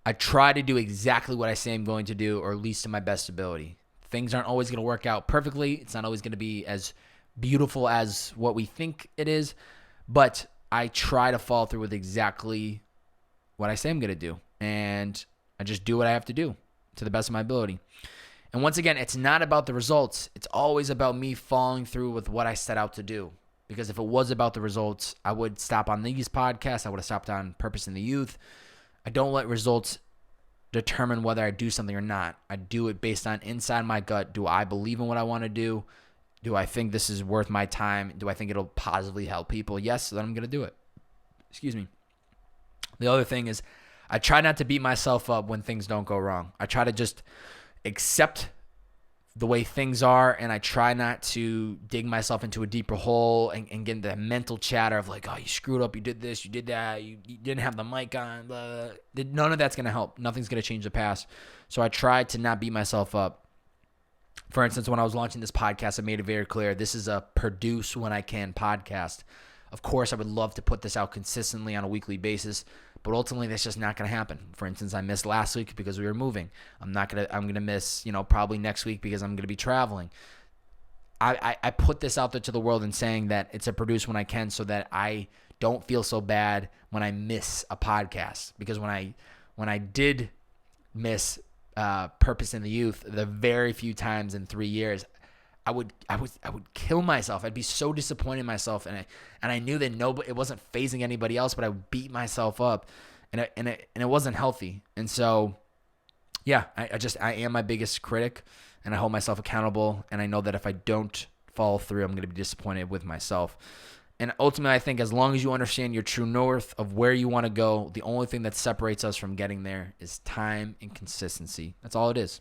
I try to do exactly what I say I'm going to do, or at least to my best ability. Things aren't always going to work out perfectly. It's not always going to be as beautiful as what we think it is, but I try to follow through with exactly what I say I'm going to do, and I just do what I have to do to the best of my ability. And once again, it's not about the results. It's always about me following through with what I set out to do. Because if it was about the results, I would stop on these podcasts. I would have stopped on Purpose in the Youth. I don't let results determine whether I do something or not. I do it based on inside my gut. Do I believe in what I want to do? Do I think this is worth my time? Do I think it'll positively help people? Yes, then I'm going to do it. Excuse me. The other thing is I try not to beat myself up when things don't go wrong. I try to just accept the way things are, and I try not to dig myself into a deeper hole and get into the mental chatter of like, oh, you screwed up, you did this, you did that, you didn't have the mic on. Blah. None of that's going to help. Nothing's going to change the past. So I try to not beat myself up. For instance, when I was launching this podcast, I made it very clear this is a produce when I can podcast. Of course, I would love to put this out consistently on a weekly basis, but ultimately that's just not going to happen. For instance, I missed last week because we were moving. I'm going to miss, probably next week because I'm going to be traveling. I put this out there to the world and saying that it's a produce when I can, so that I don't feel so bad when I miss a podcast. Because when I did miss Purpose in the Youth, the very few times in 3 years, I would kill myself. I'd be so disappointed in myself, and I knew that it wasn't phasing anybody else, but I would beat myself up, and it wasn't healthy. And so, yeah, I am my biggest critic, and I hold myself accountable, and I know that if I don't follow through, I'm going to be disappointed with myself. And ultimately, I think as long as you understand your true north of where you want to go, the only thing that separates us from getting there is time and consistency. That's all it is.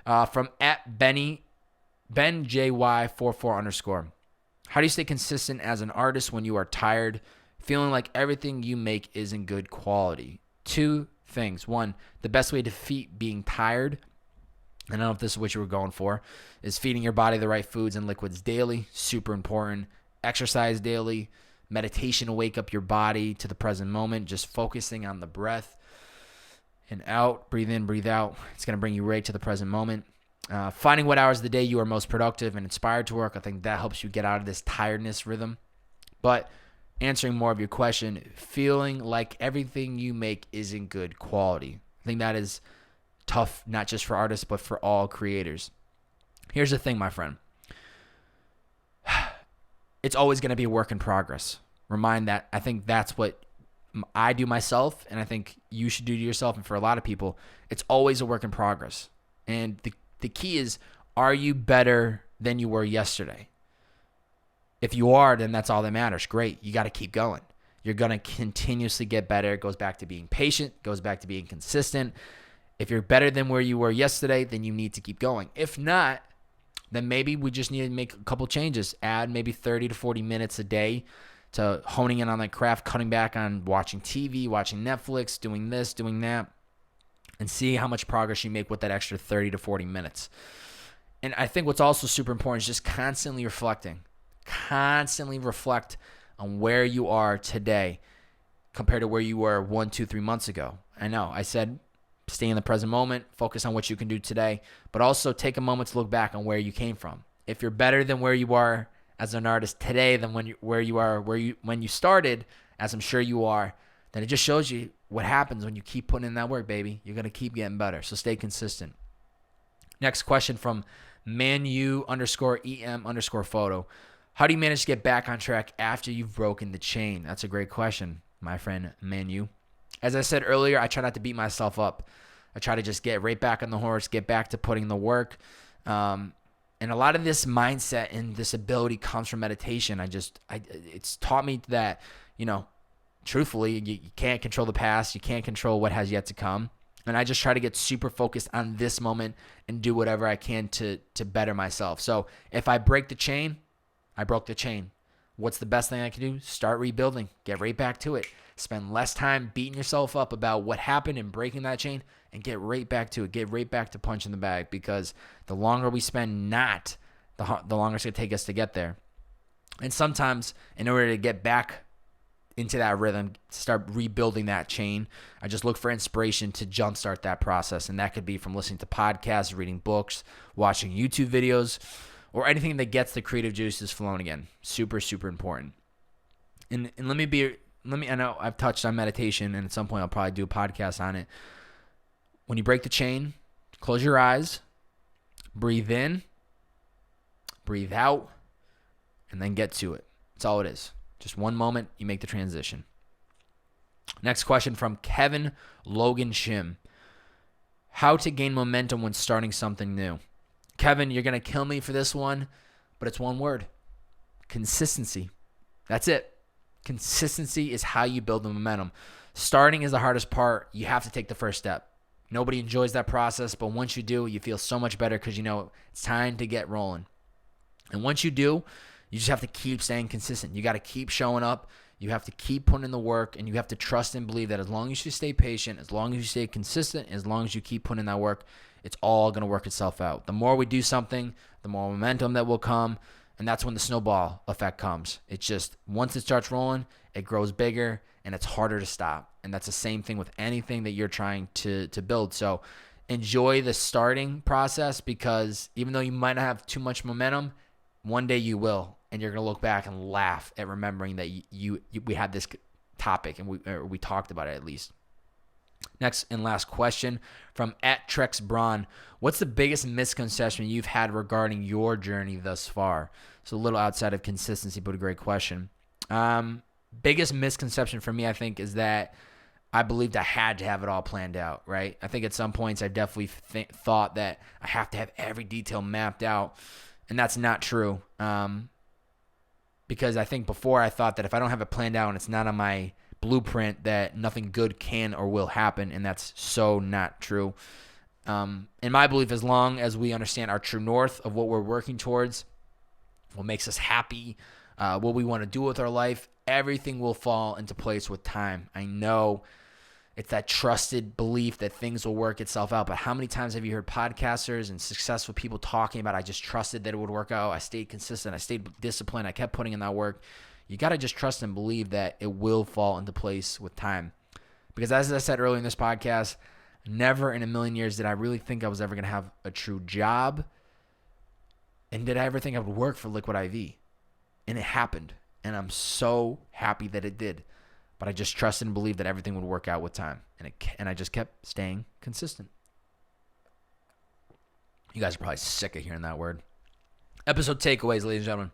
From BenJY44_. How do you stay consistent as an artist when you are tired, feeling like everything you make isn't good quality? 2 things. 1, the best way to defeat being tired, I don't know if this is what you were going for, is feeding your body the right foods and liquids daily. Super important. Exercise daily. Meditation to wake up your body to the present moment. Just focusing on the breath and out. Breathe in, breathe out. It's going to bring you right to the present moment. Finding what hours of the day you are most productive and inspired to work. I think that helps you get out of this tiredness rhythm. But answering more of your question, feeling like everything you make isn't good quality. I think that is tough, not just for artists, but for all creators. Here's the thing, my friend. It's always going to be a work in progress. Remind that. I think that's what I do myself, and I think you should do to yourself. And for a lot of people, it's always a work in progress. And the key is, are you better than you were yesterday? If you are, then that's all that matters. Great. You got to keep going. You're going to continuously get better. It goes back to being patient. It goes back to being consistent. If you're better than where you were yesterday, then you need to keep going. If not, then maybe we just need to make a couple changes. Add maybe 30 to 40 minutes a day to honing in on that craft, cutting back on watching TV, watching Netflix, doing this, doing that, and see how much progress you make with that extra 30 to 40 minutes. And I think what's also super important is just constantly reflecting. Constantly reflect on where you are today compared to where you were 1, 2, 3 months ago. I know I said stay in the present moment, focus on what you can do today, but also take a moment to look back on where you came from. If you're better than where you are as an artist today than when you started, as I'm sure you are, then it just shows you what happens when you keep putting in that work, baby. You're going to keep getting better. So stay consistent. Next question from Manu_EM_photo. How do you manage to get back on track after you've broken the chain? That's a great question, my friend Manu. As I said earlier, I try not to beat myself up. I try to just get right back on the horse, get back to putting the work. And a lot of this mindset and this ability comes from meditation. It's taught me that, truthfully, you can't control the past. You can't control what has yet to come. And I just try to get super focused on this moment and do whatever I can to better myself. So if I break the chain, I broke the chain. What's the best thing I can do? Start rebuilding. Get right back to it. Spend less time beating yourself up about what happened and breaking that chain, and get right back to it. Get right back to punching the bag, because the longer we spend not, the longer it's going to take us to get there. And sometimes in order to get back into that rhythm, start rebuilding that chain, I just look for inspiration to jumpstart that process. And that could be from listening to podcasts, reading books, watching YouTube videos, or anything that gets the creative juices flowing again. Super, super important. And I know I've touched on meditation, and at some point I'll probably do a podcast on it. When you break the chain, close your eyes, breathe in, breathe out, and then get to it. That's all it is. Just one moment, you make the transition. Next question from Kevin Logan Shim. How to gain momentum when starting something new? Kevin, you're going to kill me for this one, but it's one word. Consistency. That's it. Consistency is how you build the momentum. Starting is the hardest part. You have to take the first step. Nobody enjoys that process, but once you do, you feel so much better because you know it's time to get rolling. And once you do, you just have to keep staying consistent. You got to keep showing up. You have to keep putting in the work, and you have to trust and believe that as long as you stay patient, as long as you stay consistent, as long as you keep putting in that work, it's all going to work itself out. The more we do something, the more momentum that will come, and that's when the snowball effect comes. It's just once it starts rolling, it grows bigger, and it's harder to stop. And that's the same thing with anything that you're trying to build. So enjoy the starting process, because even though you might not have too much momentum, one day you will, and you're going to look back and laugh at remembering that we had this topic and we talked about it at least. Next and last question from @TrexBraun. What's the biggest misconception you've had regarding your journey thus far? So a little outside of consistency, but a great question. Biggest misconception for me, I think, is that I believed I had to have it all planned out, right? I think at some points I definitely thought that I have to have every detail mapped out, and that's not true. Because I think before I thought that if I don't have it planned out and it's not on my blueprint, that nothing good can or will happen, and that's so not true. In my belief, as long as we understand our true north of what we're working towards, what makes us happy, what we want to do with our life, everything will fall into place with time. I know it's that trusted belief that things will work itself out, but how many times have you heard podcasters and successful people talking about, I just trusted that it would work out, I stayed consistent, I stayed disciplined, I kept putting in that work? You got to just trust and believe that it will fall into place with time. Because as I said earlier in this podcast, never in a million years did I really think I was ever going to have a true job. And did I ever think I would work for Liquid I.V? And it happened. And I'm so happy that it did. But I just trusted and believed that everything would work out with time. And I just kept staying consistent. You guys are probably sick of hearing that word. Episode takeaways, ladies and gentlemen.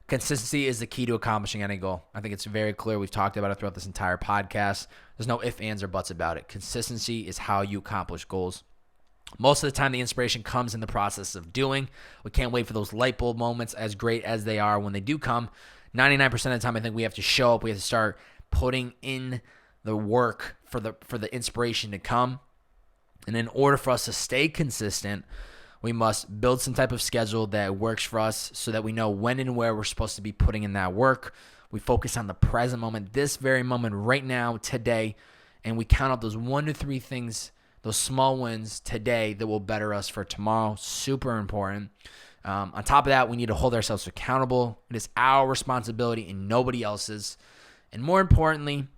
Consistency is the key to accomplishing any goal. I think it's very clear. We've talked about it throughout this entire podcast. There's no ifs, ands, or buts about it. Consistency is how you accomplish goals. Most of the time, the inspiration comes in the process of doing. We can't wait for those light bulb moments, as great as they are when they do come. 99% of the time, I think we have to show up. We have to start putting in the work for the inspiration to come. And in order for us to stay consistent, we must build some type of schedule that works for us so that we know when and where we're supposed to be putting in that work. We focus on the present moment, this very moment right now, today, and we count up those 1 to 3 things, those small wins today that will better us for tomorrow. Super important. On top of that, we need to hold ourselves accountable. It is our responsibility and nobody else's. And more importantly,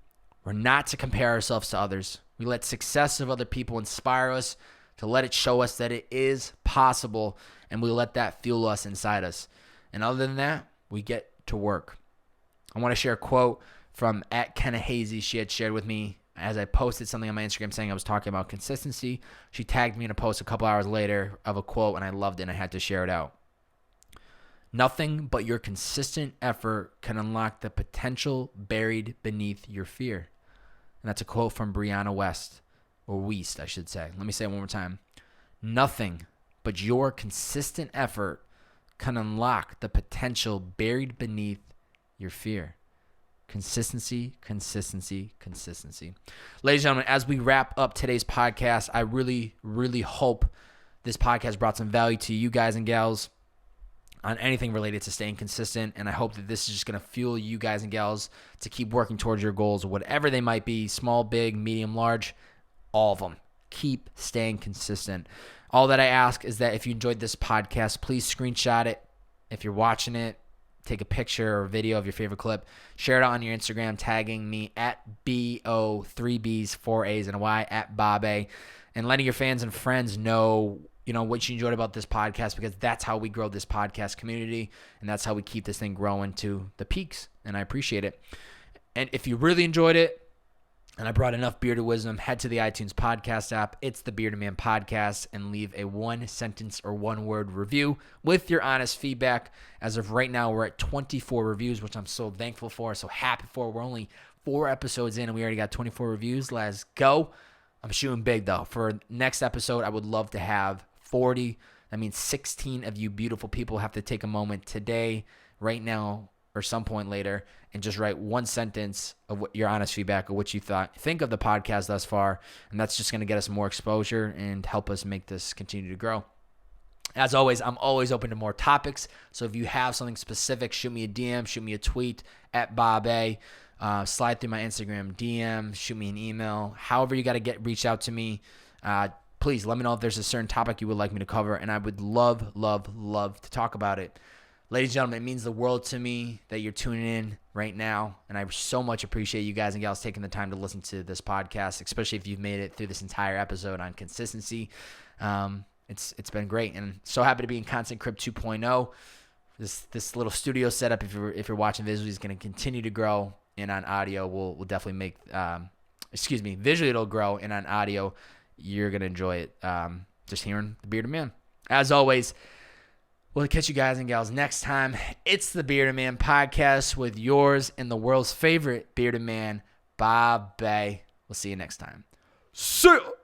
we're not to compare ourselves to others. We let success of other people inspire us, to let it show us that it is possible, and we let that fuel us inside us. And other than that, we get to work. I want to share a quote from @KennaHazy. She had shared with me as I posted something on my Instagram saying I was talking about consistency. She tagged me in a post a couple hours later of a quote, and I loved it, and I had to share it out. Nothing but your consistent effort can unlock the potential buried beneath your fear. And that's a quote from Brianna West. or waste, I should say. Let me say it one more time. Nothing but your consistent effort can unlock the potential buried beneath your fear. Consistency, consistency, consistency. Ladies and gentlemen, as we wrap up today's podcast, I really, really hope this podcast brought some value to you guys and gals on anything related to staying consistent. And I hope that this is just going to fuel you guys and gals to keep working towards your goals, whatever they might be, small, big, medium, large, all of them. Keep staying consistent. All that I ask is that if you enjoyed this podcast, please screenshot it. If you're watching it, take a picture or video of your favorite clip. Share it on your Instagram, tagging me at BO, 3 B's, 4 A's, and a Y, at Bobbbaaaay, and letting your fans and friends know, what you enjoyed about this podcast, because that's how we grow this podcast community, and that's how we keep this thing growing to the peaks, and I appreciate it. And if you really enjoyed it, and I brought enough bearded wisdom, head to the iTunes podcast app. It's the Bearded Man Podcast, and leave a 1-sentence or 1-word review with your honest feedback. As of right now, we're at 24 reviews, which I'm so thankful for, so happy for. We're only 4 episodes in, and we already got 24 reviews. Let's go. I'm shooting big, though. For next episode, I would love to have 40. That means 16 of you beautiful people have to take a moment today, right now, or some point later, and just write 1 sentence of what your honest feedback of what you think of the podcast thus far, and that's just going to get us more exposure and help us make this continue to grow. As always, I'm always open to more topics, so if you have something specific, shoot me a DM, shoot me a tweet at Bobbbaaaay, slide through my Instagram DM, shoot me an email, however you got to reach out to me. Please let me know if there's a certain topic you would like me to cover, and I would love, love, love to talk about it. Ladies and gentlemen, it means the world to me that you're tuning in right now, and I so much appreciate you guys and gals taking the time to listen to this podcast, especially if you've made it through this entire episode on consistency. It's been great, and so happy to be in Content Crib 2.0. This little studio setup, if you're watching visually, is going to continue to grow, and on audio, we'll definitely make visually it'll grow, and on audio, you're going to enjoy it. Just hearing the Bearded Man. As always, we'll catch you guys and gals next time. It's the Bearded Man Podcast with yours and the world's favorite bearded man, Bobbbaaaay. We'll see you next time. See ya!